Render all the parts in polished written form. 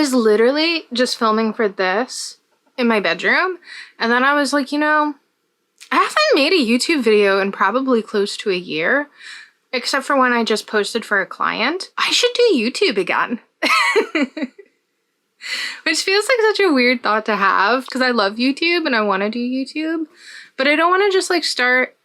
was literally just filming for this in my bedroom. And then I was like, you know, I haven't made a YouTube video in probably close to a year, except for when I just posted for a client. I should do YouTube again. Which feels like such a weird thought to have because I love YouTube and I want to do YouTube, but I don't want to just like start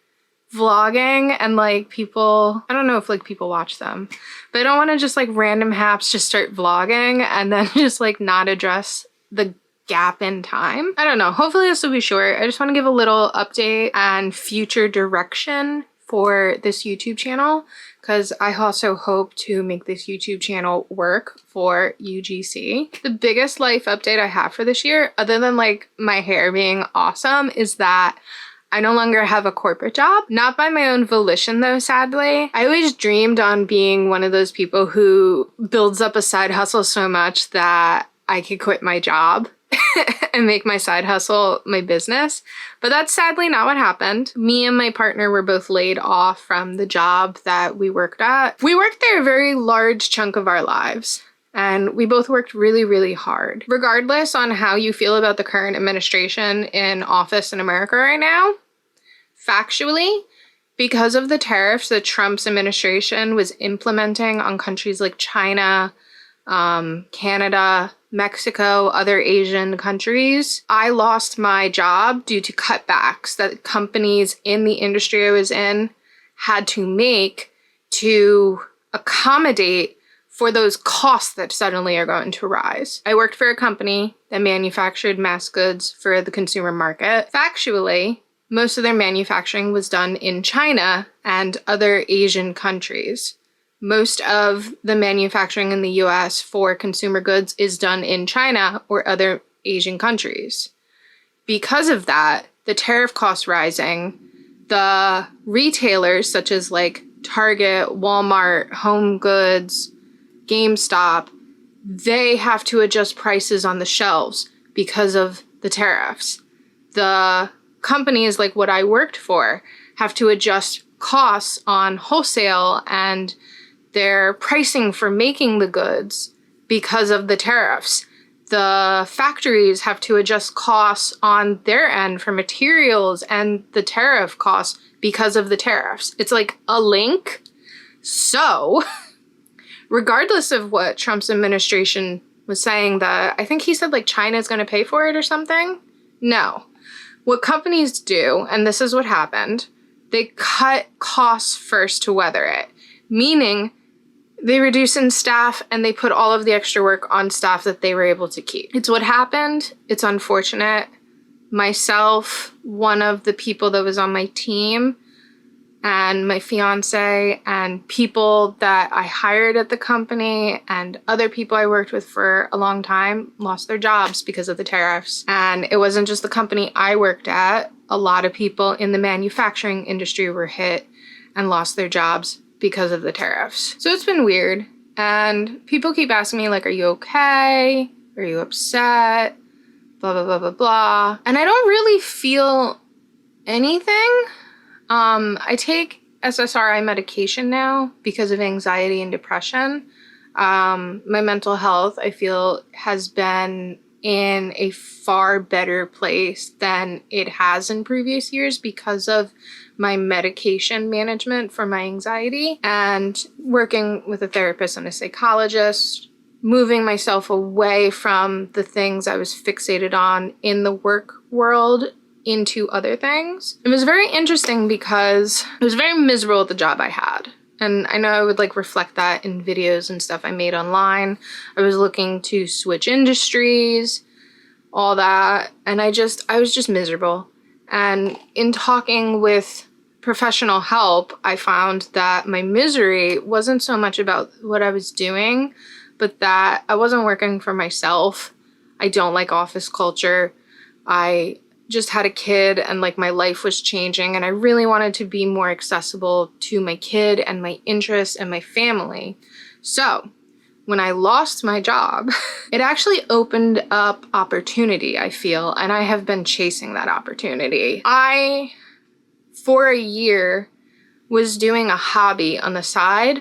vlogging and like people, I don't know if like people watch them, but I don't want to just like random haps just start vlogging and then just like not address the gap in time. I don't know. Hopefully this will be short. I just want to give a little update and future direction for this YouTube channel because I also hope to make this YouTube channel work for UGC. The biggest life update I have for this year, other than like my hair being awesome, is that I no longer have a corporate job. Not by my own volition though, sadly. I always dreamed on being one of those people who builds up a side hustle so much that I could quit my job and make my side hustle my business. But that's sadly not what happened. Me and my partner were both laid off from the job that we worked at. We worked there a very large chunk of our lives, and we both worked really, really hard. Regardless on how you feel about the current administration in office in America right now, factually, because of the tariffs that Trump's administration was implementing on countries like China, Canada, Mexico, other Asian countries, I lost my job due to cutbacks that companies in the industry I was in had to make to accommodate for those costs that suddenly are going to rise. I worked for a company that manufactured mass goods for the consumer market. Factually, most of their manufacturing was done in China and other Asian countries. Most of the manufacturing in the US for consumer goods is done in China or other Asian countries. Because of that, the tariff costs rising, the retailers such as like Target, Walmart, Home Goods, GameStop, they have to adjust prices on the shelves because of the tariffs. The companies like what I worked for have to adjust costs on wholesale and their pricing for making the goods because of the tariffs. The factories have to adjust costs on their end for materials and the tariff costs because of the tariffs. It's like a link. So, regardless of what Trump's administration was saying, that I think he said like China's going to pay for it or something. No. What companies do, and this is what happened, they cut costs first to weather it. Meaning, they reduce in staff and they put all of the extra work on staff that they were able to keep. It's what happened. It's unfortunate. Myself, one of the people that was on my team, and my fiance, and people that I hired at the company, and other people I worked with for a long time lost their jobs because of the tariffs. And it wasn't just the company I worked at. A lot of people in the manufacturing industry were hit and lost their jobs because of the tariffs. So it's been weird. And people keep asking me like, are you okay? Are you upset? Blah, blah, blah, blah, blah. And I don't really feel anything. I take SSRI medication now because of anxiety and depression. My mental health, I feel, has been in a far better place than it has in previous years because of my medication management for my anxiety and working with a therapist and a psychologist, moving myself away from the things I was fixated on in the work world into other things. It was very interesting because I was very miserable at the job I had. And I know I would like reflect that in videos and stuff I made online. I was looking to switch industries, all that. And I was just miserable. And in talking with professional help, I found that my misery wasn't so much about what I was doing, but that I wasn't working for myself. I don't like office culture. I just had a kid and like my life was changing and I really wanted to be more accessible to my kid and my interests and my family. So when I lost my job, it actually opened up opportunity, I feel, and I have been chasing that opportunity. I, for a year, was doing a hobby on the side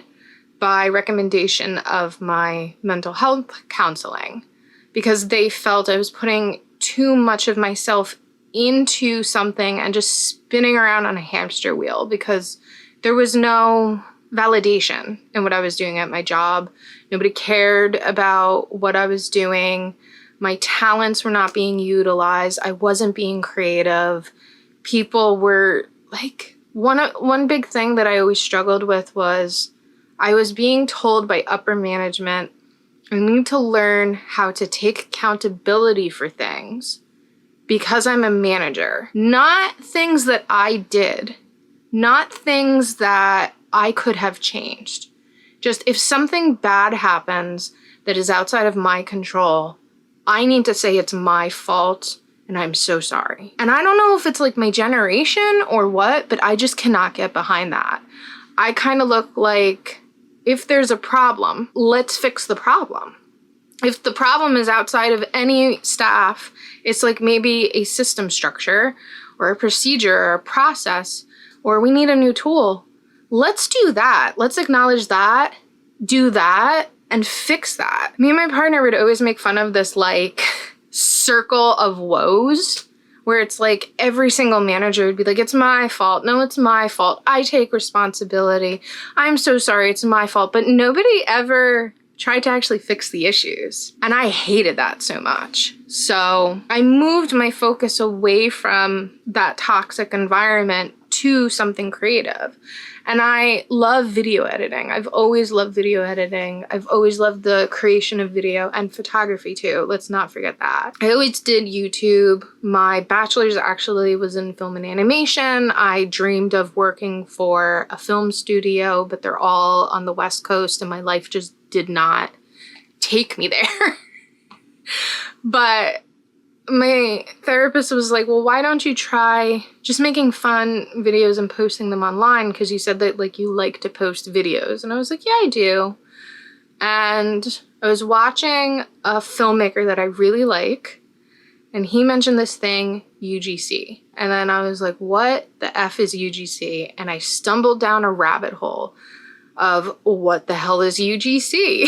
by recommendation of my mental health counseling. because they felt I was putting too much of myself into something and just spinning around on a hamster wheel because there was no validation in what I was doing at my job. Nobody cared about what I was doing. My talents were not being utilized. I wasn't being creative. People were like, one big thing that I always struggled with was I was being told by upper management, I need to learn how to take accountability for things because I'm a manager. Not things that I did, not things that I could have changed. Just if something bad happens that is outside of my control, I need to say it's my fault and I'm so sorry. And I don't know if it's like my generation or what, but I just cannot get behind that. I kind of look like, if there's a problem, let's fix the problem. If the problem is outside of any staff, it's like maybe a system structure or a procedure or a process, or we need a new tool. Let's do that. Let's acknowledge that, do that, and fix that. Me and my partner would always make fun of this like circle of woes, where it's like every single manager would be like, it's my fault. No, it's my fault. I take responsibility. I'm so sorry. It's my fault. But nobody ever tried to actually fix the issues. And I hated that so much. So I moved my focus away from that toxic environment to something creative. And I love video editing. I've always loved video editing. I've always loved the creation of video and photography too. Let's not forget that. I always did YouTube. My bachelor's actually was in film and animation. I dreamed of working for a film studio, but they're all on the West Coast and my life just did not take me there. But my therapist was like, well, why don't you try just making fun videos and posting them online? Because you said that like you like to post videos. And I was like, yeah, I do. And I was watching a filmmaker that I really like. And he mentioned this thing, UGC. And then I was like, what the F is UGC? And I stumbled down a rabbit hole of what the hell is UGC?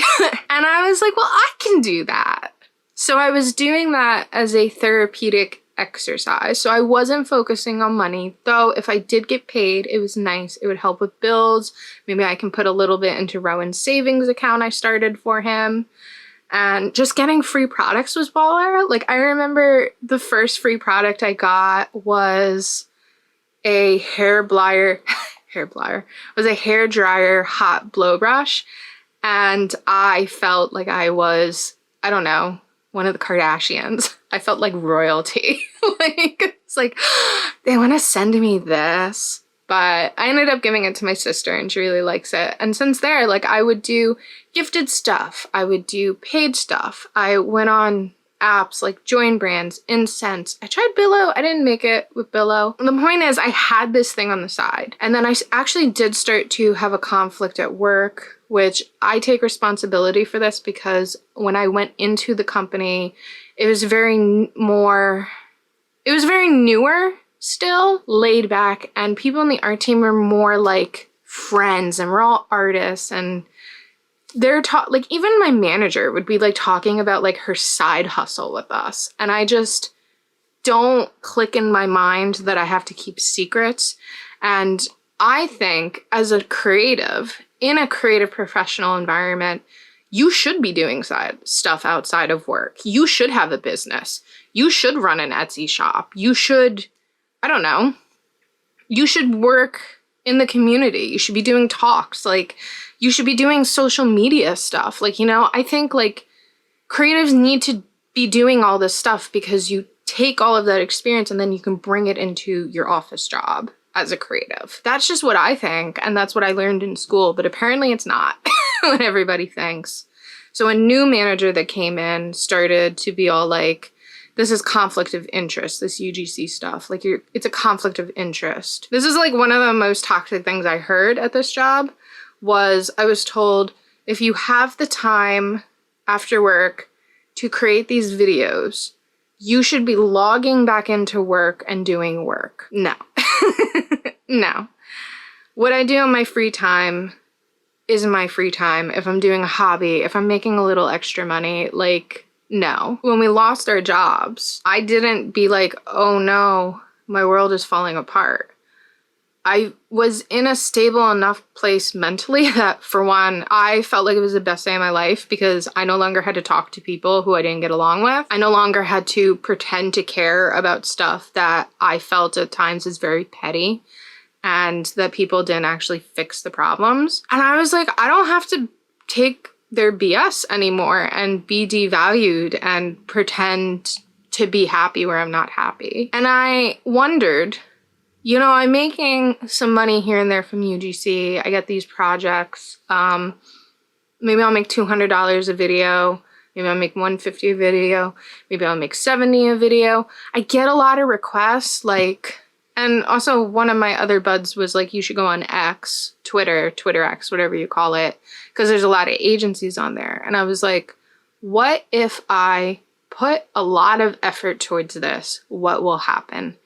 And I was like, well, I can do that. So I was doing that as a therapeutic exercise. So I wasn't focusing on money, though if I did get paid, it was nice. It would help with bills. Maybe I can put a little bit into Rowan's savings account I started for him. And just getting free products was baller. Like I remember the first free product I got was a hair dryer hot blow brush. And I felt like I was, I don't know, one of the Kardashians. I felt like royalty. Like, it's like, they want to send me this. But I ended up giving it to my sister and she really likes it. And since there, like I would do gifted stuff. I would do paid stuff. I went on apps like Joinbrands, Incense. I tried Billow. I didn't make it with Billow. The point is I had this thing on the side. And then I actually did start to have a conflict at work, which I take responsibility for this because when I went into the company, it was very newer, still laid back, and people in the art team were more like friends and we're all artists, and they're like even my manager would be like talking about like her side hustle with us, and I just don't click in my mind that I have to keep secrets. And I think as a creative in a creative professional environment, you should be doing stuff outside of work. You should have a business. You should run an Etsy shop. You should, I don't know, you should work in the community. You should be doing talks. Like, you should be doing social media stuff. Like, you know, I think like creatives need to be doing all this stuff because you take all of that experience and then you can bring it into your office job as a creative. That's just what I think, and that's what I learned in school, but apparently it's not what everybody thinks. So a new manager that came in started to be all like, this is conflict of interest, this UGC stuff. Like, it's a conflict of interest. This is like one of the most toxic things I heard at this job was I was told, if you have the time after work to create these videos, you should be logging back into work and doing work. No. No. What I do on my free time is my free time. If I'm doing a hobby, if I'm making a little extra money, like, No. When we lost our jobs, I didn't be like, oh no, my world is falling apart. I was in a stable enough place mentally that, for one, I felt like it was the best day of my life because I no longer had to talk to people who I didn't get along with. I no longer had to pretend to care about stuff that I felt at times is very petty and that people didn't actually fix the problems. And I was like, I don't have to take their BS anymore and be devalued and pretend to be happy where I'm not happy. And I wondered, you know, I'm making some money here and there from UGC. I get these projects. Maybe I'll make $200 a video. Maybe I'll make $150 a video. Maybe I'll make $70 a video. I get a lot of requests, like, and also one of my other buds was like, you should go on X, Twitter X, whatever you call it, because there's a lot of agencies on there. And I was like, what if I put a lot of effort towards this? What will happen?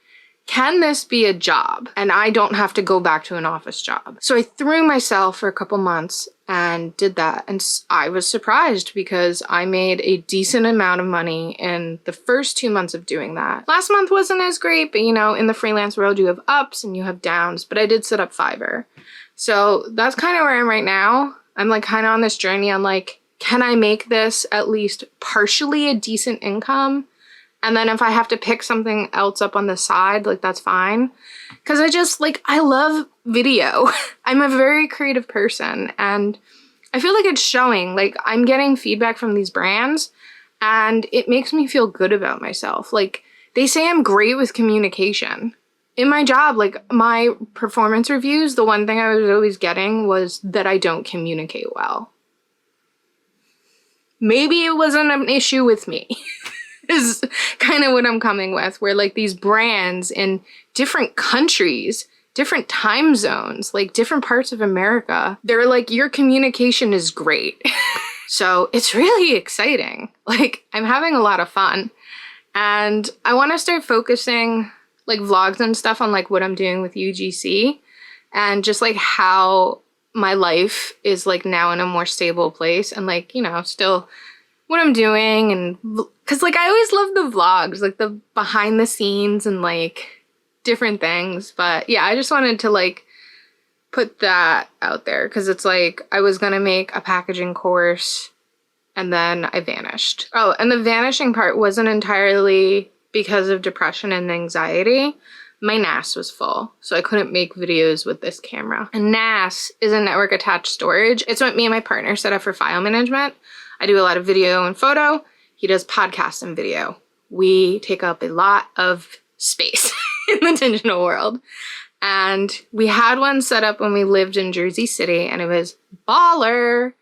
Can this be a job? And I don't have to go back to an office job. So I threw myself for a couple months and did that. And I was surprised because I made a decent amount of money in the first 2 months of doing that. Last month wasn't as great, but you know, in the freelance world, you have ups and you have downs, but I did set up Fiverr. So that's kind of where I am right now. I'm like kind of on this journey. I'm like, can I make this at least partially a decent income? And then if I have to pick something else up on the side, like that's fine. Cause I just like, I love video. I'm a very creative person and I feel like it's showing. Like I'm getting feedback from these brands and it makes me feel good about myself. Like they say I'm great with communication. In my job, like my performance reviews, the one thing I was always getting was that I don't communicate well. Maybe it wasn't an issue with me. Is kind of what I'm coming with, where like these brands in different countries, different time zones, like different parts of America, they're like, your communication is great. So it's really exciting. Like I'm having a lot of fun and I want to start focusing like vlogs and stuff on like what I'm doing with UGC and just like how my life is like now in a more stable place and like, you know, still what I'm doing and because like I always love the vlogs, like the behind the scenes and like different things. But yeah, I just wanted to like put that out there because it's like I was gonna make a packaging course and then I vanished. Oh, and the vanishing part wasn't entirely because of depression and anxiety. My NAS was full, so I couldn't make videos with this camera. And NAS is a network attached storage. It's what me and my partner set up for file management. I do a lot of video and photo. He does podcast and video. We take up a lot of space in the digital world. And we had one set up when we lived in Jersey City and it was baller.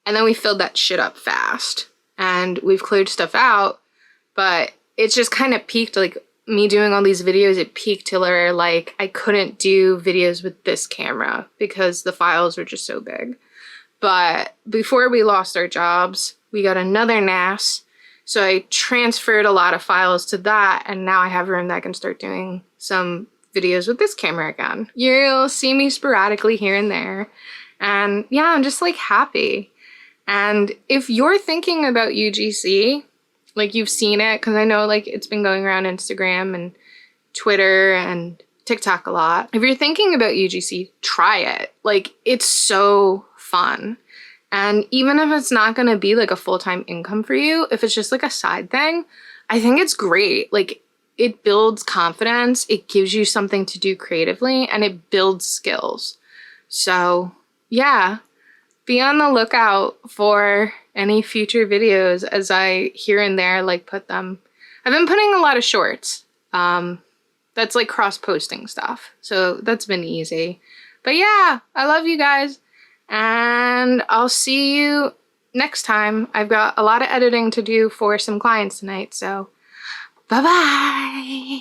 And then we filled that shit up fast. And we've cleared stuff out, but it's just kind of peaked, like me doing all these videos, it peaked till where like I couldn't do videos with this camera because the files were just so big. But before we lost our jobs, we got another NAS. So I transferred a lot of files to that. And now I have room that I can start doing some videos with this camera again. You'll see me sporadically here and there. And yeah, I'm just like happy. And if you're thinking about UGC, like you've seen it, because I know like it's been going around Instagram and Twitter and TikTok a lot. If you're thinking about UGC, try it. Like it's so fun. And even if it's not going to be like a full-time income for you, if it's just like a side thing, I think it's great. Like it builds confidence, it gives you something to do creatively, and it builds skills. So yeah, be on the lookout for any future videos as I here and there like put them. I've been putting a lot of shorts. That's like cross-posting stuff. So that's been easy. But yeah, I love you guys. And I'll see you next time. I've got a lot of editing to do for some clients tonight, so bye-bye.